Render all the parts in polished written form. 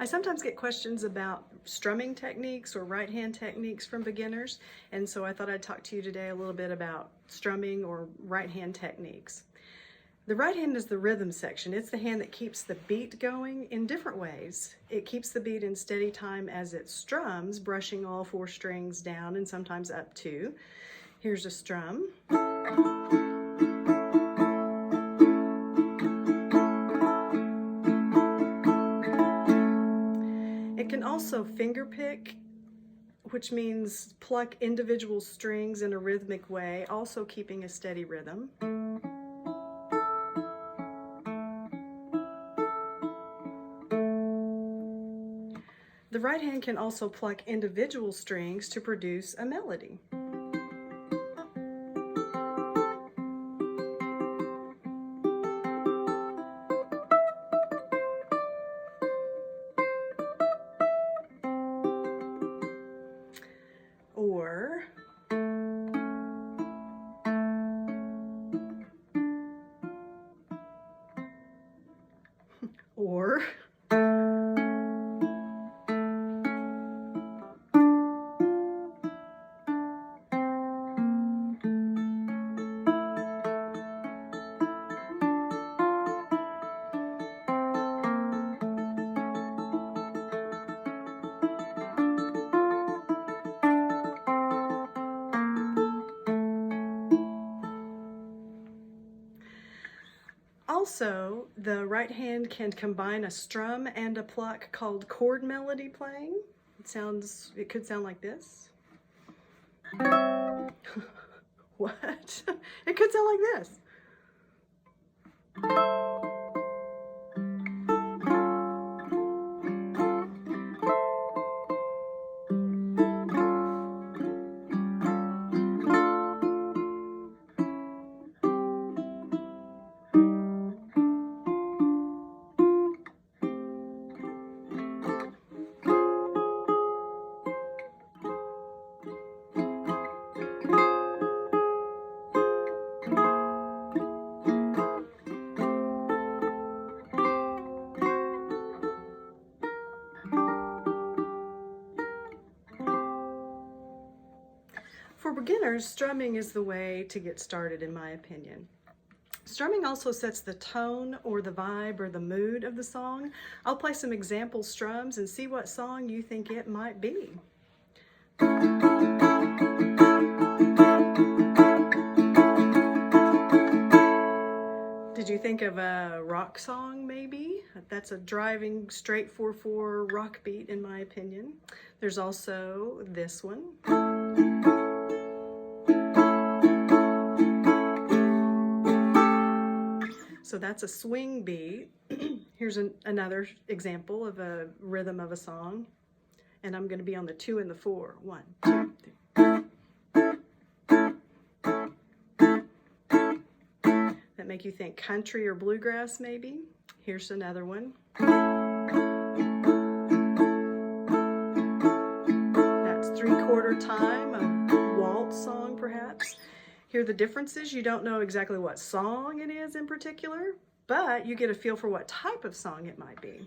sometimes get questions about strumming techniques or right hand techniques from beginners, and so I thought I'd talk to you today a little bit about strumming or right hand techniques. The right hand is the rhythm section. It's the hand that keeps the beat going in different ways. It keeps the beat in steady time as it strums, brushing all 4 strings down and sometimes up too. Here's a strum. It can also finger pick, which means pluck individual strings in a rhythmic way, also keeping a steady rhythm. The right hand can also pluck individual strings to produce a melody. Or also, the right hand can combine a strum and a pluck called chord melody playing. It could sound like this. What? It could sound like this. For beginners, strumming is the way to get started, in my opinion. Strumming also sets the tone or the vibe or the mood of the song. I'll play some example strums and see what song you think it might be. Did you think of a rock song maybe? That's a driving straight 4/4 rock beat, in my opinion. There's also this one. So that's a swing beat. Here's another example of a rhythm of a song. And I'm going to be on the 2 and the 4. 1, 2, 3. That make you think country or bluegrass maybe? Here's another one. That's 3/4 time, a waltz song perhaps. Here are the differences. You don't know exactly what song it is in particular, but you get a feel for what type of song it might be.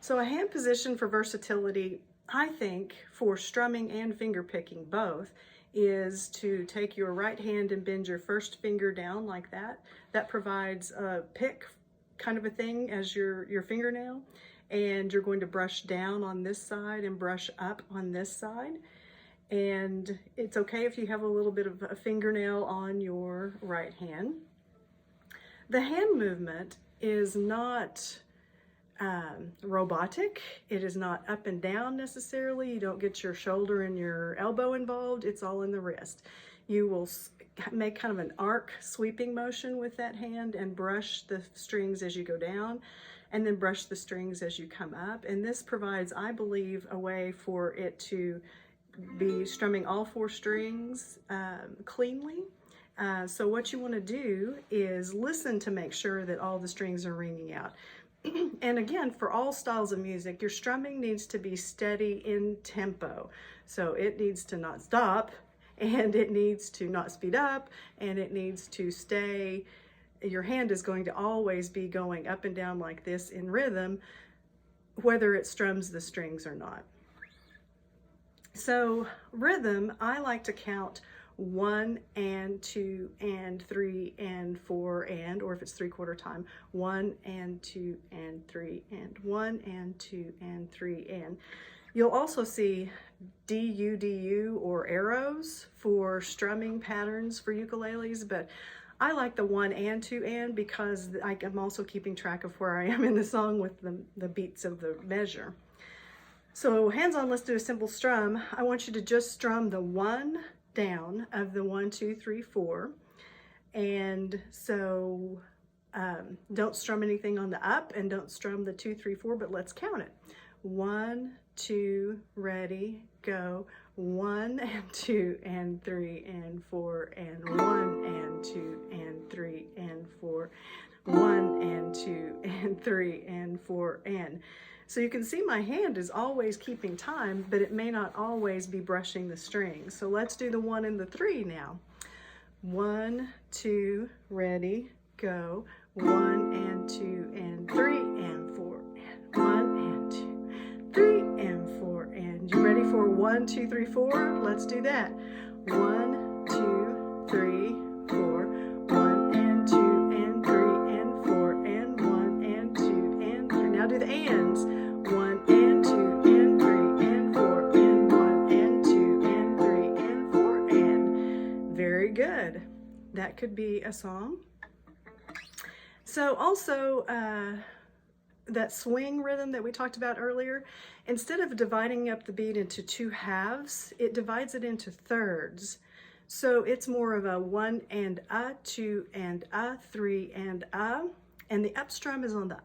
So a hand position for versatility, I think, for strumming and finger picking both, is to take your right hand and bend your first finger down like that. That provides a pick kind of a thing as your fingernail, and you're going to brush down on this side and brush up on this side. And it's okay if you have a little bit of a fingernail on your right hand. The hand movement is not robotic. It is not up and down necessarily. You don't get your shoulder and your elbow involved. It's all in the wrist. You will make kind of an arc sweeping motion with that hand and brush the strings as you go down, and then brush the strings as you come up. And this provides, I believe, a way for it to be strumming all 4 strings cleanly. So what you want to do is listen to make sure that all the strings are ringing out. And again, for all styles of music, your strumming needs to be steady in tempo. So it needs to not stop, and it needs to not speed up, and it needs to stay. Your hand is going to always be going up and down like this in rhythm whether it strums the strings or not. So rhythm, I like to count 1 and 2 and 3 and 4 and, or if it's 3/4 time, 1 and 2 and 3 and 1 and 2 and 3 and. You'll also see DU or arrows for strumming patterns for ukuleles, but I like the 1 and 2 and because I'm also keeping track of where I am in the song with the beats of the measure. So hands on, let's do a simple strum. I want you to just strum the 1 down of the 1, 2, 3, 4. And so don't strum anything on the up and don't strum the 2, 3, 4, but let's count it. 1, 2, ready, go. 1 and 2 and 3 and 4 and 1 and 2 and 3 and 4. 1 and 2 and 3 and 4 and. So you can see my hand is always keeping time, but it may not always be brushing the strings. So let's do the 1 and the 3 now. 1, 2, ready, go. 1 and 2 and 3 and 4 and 1 and 2, 3 and 4 and. You ready for 1, 2, 3, 4? Let's do that. 1, 2, 3, 4. 1 and 2 and 3 and 4 and 1 and 2 and 3. Now do the ands. 1 and 2 and 3 and 4 and 1 and 2 and 3 and 4 and. Very good. That could be a song. So also that swing rhythm that we talked about earlier, instead of dividing up the beat into 2 halves, it divides it into thirds. So it's more of a 1 and 2 and 3 and the up strum is on the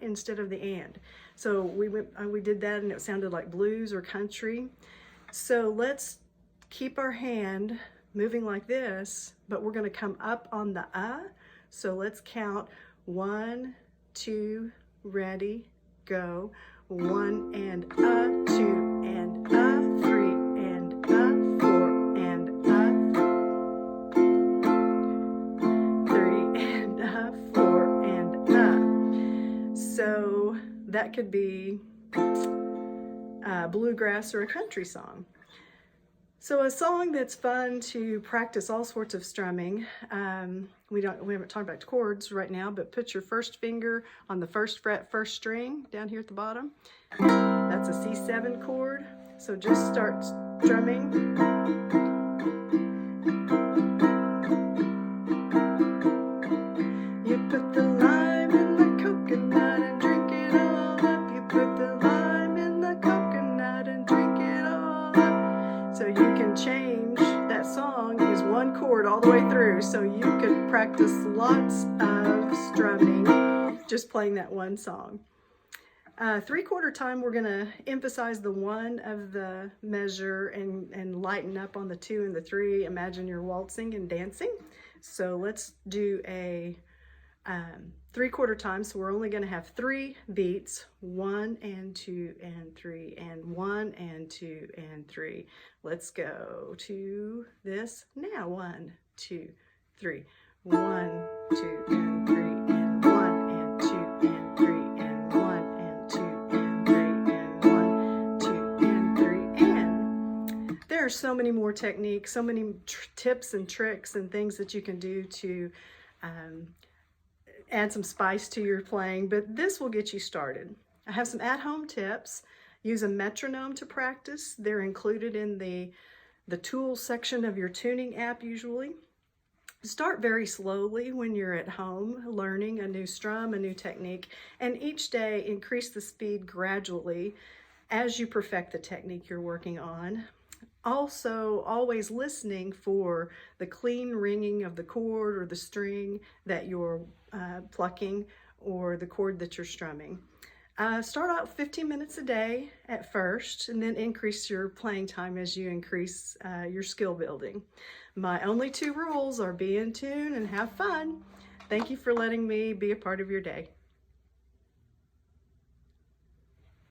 instead of the and. So we did that and it sounded like blues or country. So let's keep our hand moving like this, but we're going to come up on the So let's count 1, 2, ready, go. 1 and 2 and 3 and 4 and 3 and 4 and So that could be bluegrass or a country song. So a song that's fun to practice all sorts of strumming. We haven't talked about chords right now, but put your first finger on the 1st fret, 1st string down here at the bottom. That's a C7 chord. So just start strumming. You put the lime in the coconut and drink it all up. You put the lime in the coconut and drink it all up. So you can change, that song is 1 chord all the way through, so you could practice lots of strumming just playing that one song. 3/4 time, we're going to emphasize the 1 of the measure and lighten up on the 2 and the 3. Imagine you're waltzing and dancing. So let's do a 3/4 time. So we're only going to have 3 beats, 1 and 2 and 3 and 1 and 2 and 3. Let's go to this now. 1, 2, 3. 1, 2 and 3 and 1 and 2 and 3 and 1 and 2 and 3 and 1, 2 and 3 and. There are so many more techniques, so many tips and tricks and things that you can do to add some spice to your playing, but this will get you started. I have some at-home tips. Use a metronome to practice. They're included in the tools section of your tuning app usually. Start very slowly when you're at home learning a new strum, a new technique, and each day increase the speed gradually as you perfect the technique you're working on. Also, always listening for the clean ringing of the chord or the string that you're plucking or the chord that you're strumming. Start out 15 minutes a day at first and then increase your playing time as you increase your skill building. My only 2 rules are be in tune and have fun. Thank you for letting me be a part of your day.